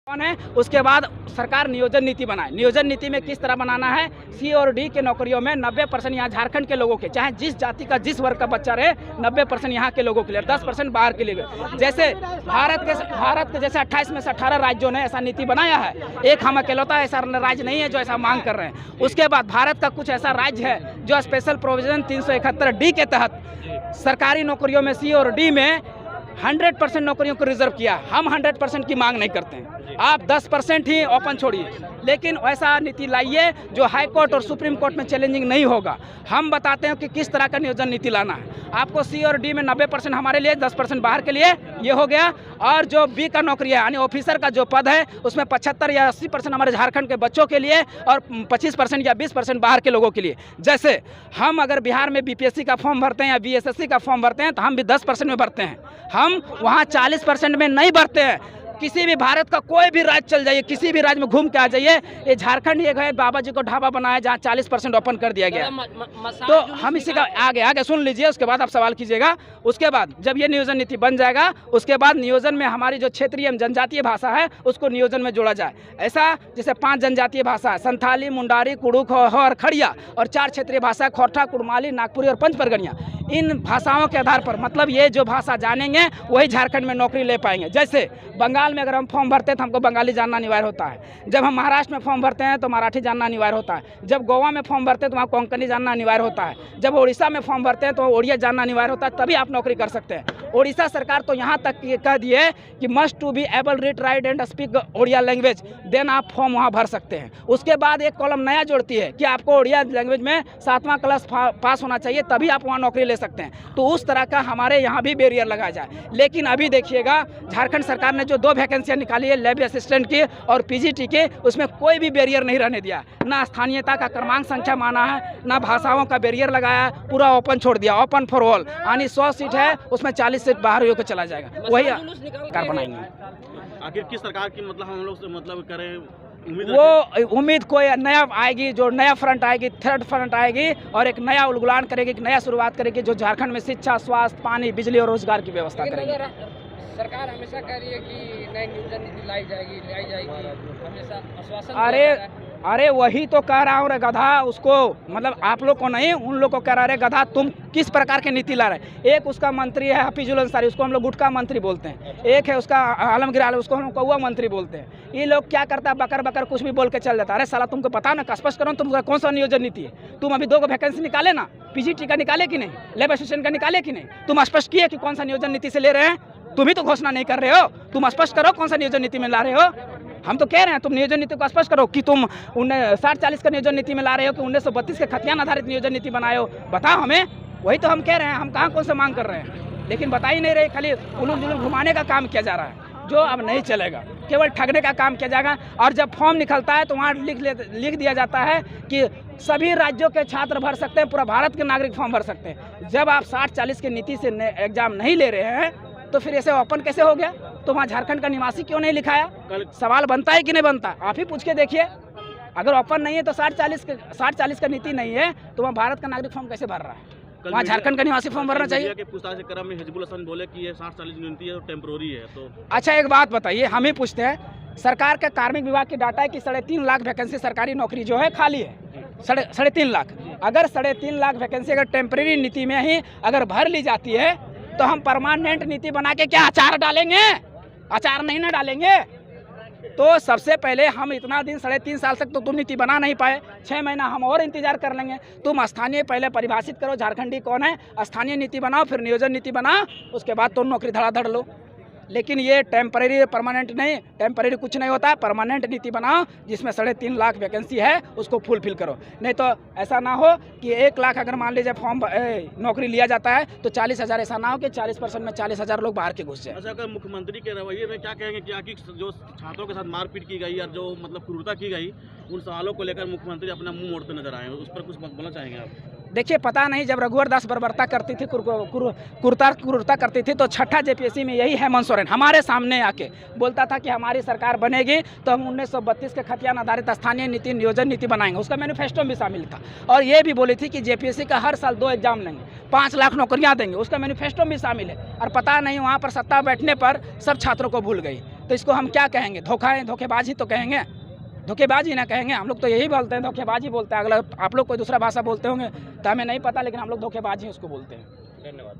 कौन है, उसके बाद सरकार नियोजन नीति बनाए। नियोजन नीति में किस तरह बनाना है, सी और डी के नौकरियों में 90% यहाँ झारखंड के लोगों के, चाहे जिस जाति का जिस वर्ग का बच्चा रहे, 90% यहाँ के लोगों के लिए, 10% बाहर के लिए। जैसे भारत के जैसे 28 में से 18 राज्यों ने ऐसा नीति बनाया है, एक हम अकेलौता ऐसा राज्य नहीं है जो ऐसा मांग कर रहे हैं। उसके बाद भारत का कुछ ऐसा राज्य है जो स्पेशल प्रोविजन 371D के तहत सरकारी नौकरियों में सी और डी में 100% नौकरियों को रिजर्व किया। हम 100% की मांग नहीं करते हैं, आप 10% ही ओपन छोड़िए, लेकिन ऐसा नीति लाइए जो हाई कोर्ट और सुप्रीम कोर्ट में चैलेंजिंग नहीं होगा। हम बताते हैं कि किस तरह का नियोजन नीति लाना है। आपको सी और डी में 90% हमारे लिए, 10% बाहर के लिए, ये हो गया। और जो बी का नौकरी है यानी ऑफिसर का जो पद है उसमें 75 या 80% हमारे झारखंड के बच्चों के लिए और 25% या 20% बाहर के लोगों के लिए। जैसे हम अगर बिहार में बीपीएससी का फॉर्म भरते हैं या बीएसएससी का फॉर्म भरते हैं तो हम भी 10% में भरते हैं, हम वहाँ 40% में नहीं भरते हैं। किसी भी भारत का कोई भी राज्य चल जाइए, किसी भी राज्य में घूम के आ जाइए, ये झारखंड एक है बाबा जी को ढाबा बनाया जहाँ 40% ओपन कर दिया गया। तो हम इसी का आगे सुन लीजिए, उसके बाद आप सवाल कीजिएगा। उसके बाद जब ये नियोजन नीति बन जाएगा, उसके बाद नियोजन में हमारी जो क्षेत्रीय जनजातीय भाषा है उसको नियोजन में जोड़ा जाए। ऐसा जैसे 5 जनजातीय भाषा है, संथाली, मुंडारी, कुड़ुक और खड़िया, और 4 क्षेत्रीय भाषा खोरठा, कुड़माली, नागपुरी और पंच परगनिया। इन भाषाओं के आधार पर, मतलब ये जो भाषा जानेंगे वही झारखंड में नौकरी ले पाएंगे। जैसे बंगाल में अगर हम फॉर्म भरते हैं तो हमको बंगाली जानना अनिवार्य होता है, जब हम महाराष्ट्र में फॉर्म भरते हैं तो मराठी जानना अनिवार्य होता है, जब गोवा में फॉर्म भरते हैं तो वहाँ कोंकणी जानना अनिवार्य होता है, जब उड़ीसा में फॉर्म भरते हैं तो ओडिया जानना अनिवार्य होता है, तभी आप नौकरी कर सकते हैं। उड़ीसा सरकार तो यहाँ तक कह दिए कि must to be able read write and speak Odia language, then आप फॉर्म वहाँ भर सकते हैं। उसके बाद एक कॉलम नया जोड़ती है कि आपको ओडिया लैंग्वेज में 7वां क्लास पास होना चाहिए, तभी आप वहाँ नौकरी ले सकते हैं। तो उस तरह का हमारे यहाँ भी बैरियर लगाया जाए। लेकिन अभी देखिएगा झारखंड सरकार ने जो 2 वैकेंसियाँ निकाली है लैब असिस्टेंट की और पीजीटी के, उसमें कोई भी बैरियर नहीं रहने दिया, ना स्थानीयता का क्रमांक संख्या माना है, ना भाषाओं का बैरियर लगाया, पूरा ओपन छोड़ दिया, ओपन फॉर ऑल। यानी 100 सीट है उसमें 40 सीट बाहर होकर चला जाएगा, वही सरकार बनाएंगे। आखिर किस सरकार की मतलब हम लोग से मतलब करें, वो उम्मीद कोई नया आएगी, जो नया फ्रंट आएगी, थर्ड फ्रंट आएगी और एक नया उलगुलान करेगी, एक नया शुरुआत करेगी जो झारखंड में शिक्षा, स्वास्थ्य, पानी, बिजली और रोजगार की व्यवस्था करेगी। सरकार हमेशा कह रही है कि नई नियोजन नीति लाई जाएगी, हमेशा आश्वासन। अरे वही तो कह रहा हूँ रे गधा, उसको मतलब आप लोग को नहीं, उन लोग को कह रहा है गधा तुम किस प्रकार की नीति ला रहे। एक उसका मंत्री है हफीजुल अंसारी, उसको हम लोग गुटखा मंत्री बोलते हैं। एक है उसका आलमगीर आलम, उसको हम लोग कौवा मंत्री बोलते हैं। ये लोग क्या करता है, बकर बकर कुछ भी बोल के चल जाता है। अरे साला तुमको पता ना, स्पष्ट करो तुम कौन सा नियोजन नीति है। तुम अभी 2 वैकेंसी निकाले ना, पीजीटी का निकाले कि नहीं, लेबर असिस्टेंट का निकाले कि नहीं, तुम स्पष्ट किए कि कौन सा नियोजन नीति से ले रहे हैं। तुम ही तो घोषणा नहीं कर रहे हो, तुम स्पष्ट करो कौन सा नियोजन नीति में ला रहे हो। हम तो कह रहे हैं तुम नियोजन नीति को स्पष्ट करो कि तुम 60-40 का नियोजन नीति में ला रहे हो कि 1932 के खतियान आधारित नियोजन नीति बनाए हो, बताओ हमें। वही तो हम कह रहे हैं, हम कहाँ कौन सा मांग कर रहे हैं, लेकिन बता ही नहीं रहे। खाली उलूम जुलूम घुमाने का काम किया जा रहा है जो अब नहीं चलेगा, केवल ठगने का काम किया जाएगा। और जब फॉर्म निकलता है तो वहाँ लिख दिया जाता है कि सभी राज्यों के छात्र भर सकते हैं, पूरा भारत के नागरिक फॉर्म भर सकते हैं। जब आप 60-40 की नीति से एग्जाम नहीं ले रहे हैं तो फिर ऐसे ओपन कैसे हो गया। तो वहाँ झारखंड का निवासी क्यों नहीं लिखाया, सवाल बनता है कि नहीं बनता, आप ही पूछ के देखिए। अगर ओपन नहीं है तो 60-40 का नीति नहीं है तो वहाँ भारत का नागरिक फॉर्म कैसे भर रहा है, वहाँ झारखंड का निवासी फॉर्म भरना चाहिए। पूछताछ के क्रम में हिजबुल हसन बोले कि ये 60-40 नीति है, टेम्पोररी है। तो अच्छा एक बात बताइए, हम ही पूछते हैं, सरकार का कार्मिक विभाग की डाटा है कि 3.5 लाख वैकेंसी सरकारी नौकरी जो है खाली है, 3.5 लाख। अगर 3.5 लाख वैकेंसी अगर टेम्परेरी नीति में ही अगर भर ली जाती है तो हम परमानेंट नीति बना के क्या अचार डालेंगे, अचार नहीं ना डालेंगे। तो सबसे पहले हम इतना दिन 3.5 साल तक तो तुम नीति बना नहीं पाए, 6 महीना हम और इंतजार कर लेंगे। तुम स्थानीय पहले परिभाषित करो झारखंडी कौन है, स्थानीय नीति बनाओ, फिर नियोजन नीति बनाओ, उसके बाद तुम नौकरी धड़ाधड़ लो। लेकिन ये टेम्परेरी परमानेंट नहीं, टेम्परेरी कुछ नहीं होता है, परमानेंट नीति बनाओ जिसमें 3.5 लाख वैकेंसी है उसको फुलफिल करो। नहीं तो ऐसा ना हो कि 1 लाख अगर मान लीजिए फॉर्म नौकरी लिया जाता है तो 40,000 ऐसा ना हो कि 40% में 40,000 लोग बाहर के घुस जाए। अच्छा, अगर मुख्यमंत्री के रवैये में क्या कहेंगे कि आखिर जो छात्रों के साथ मारपीट की गई और जो मतलब क्रूरता की गई, उन सवालों को लेकर मुख्यमंत्री अपना मुँह मोड़ते नजर आए, उस पर कुछ बोलना चाहेंगे आप? देखिए पता नहीं, जब रघुवर दास बर्बरता करती थी, क्रूरता करती थी, तो 6ठा जेपीएससी में यही हेमंत सोरेन हमारे सामने आके बोलता था कि हमारी सरकार बनेगी तो हम 1932 के खतियान आधारित स्थानीय नीति नियोजन नीति बनाएंगे। उसका मैनिफेस्टो में शामिल था और ये भी बोली थी कि जेपीएससी का हर साल 2 एग्जाम लेंगे, 5 लाख नौकरियां देंगे, उसका मैनिफेस्टो में शामिल है। और पता नहीं वहाँ पर सत्ता बैठने पर सब छात्रों को भूल गई। तो इसको हम क्या कहेंगे? धोखा है, धोखेबाजी तो कहेंगे, धोखेबाजी ना कहेंगे। हम लोग तो यही बोलते हैं, धोखेबाजी बोलते हैं। अगला आप लोग कोई दूसरा भाषा बोलते होंगे तो हमें नहीं पता, लेकिन हम लोग धोखेबाजी उसको बोलते हैं। धन्यवाद।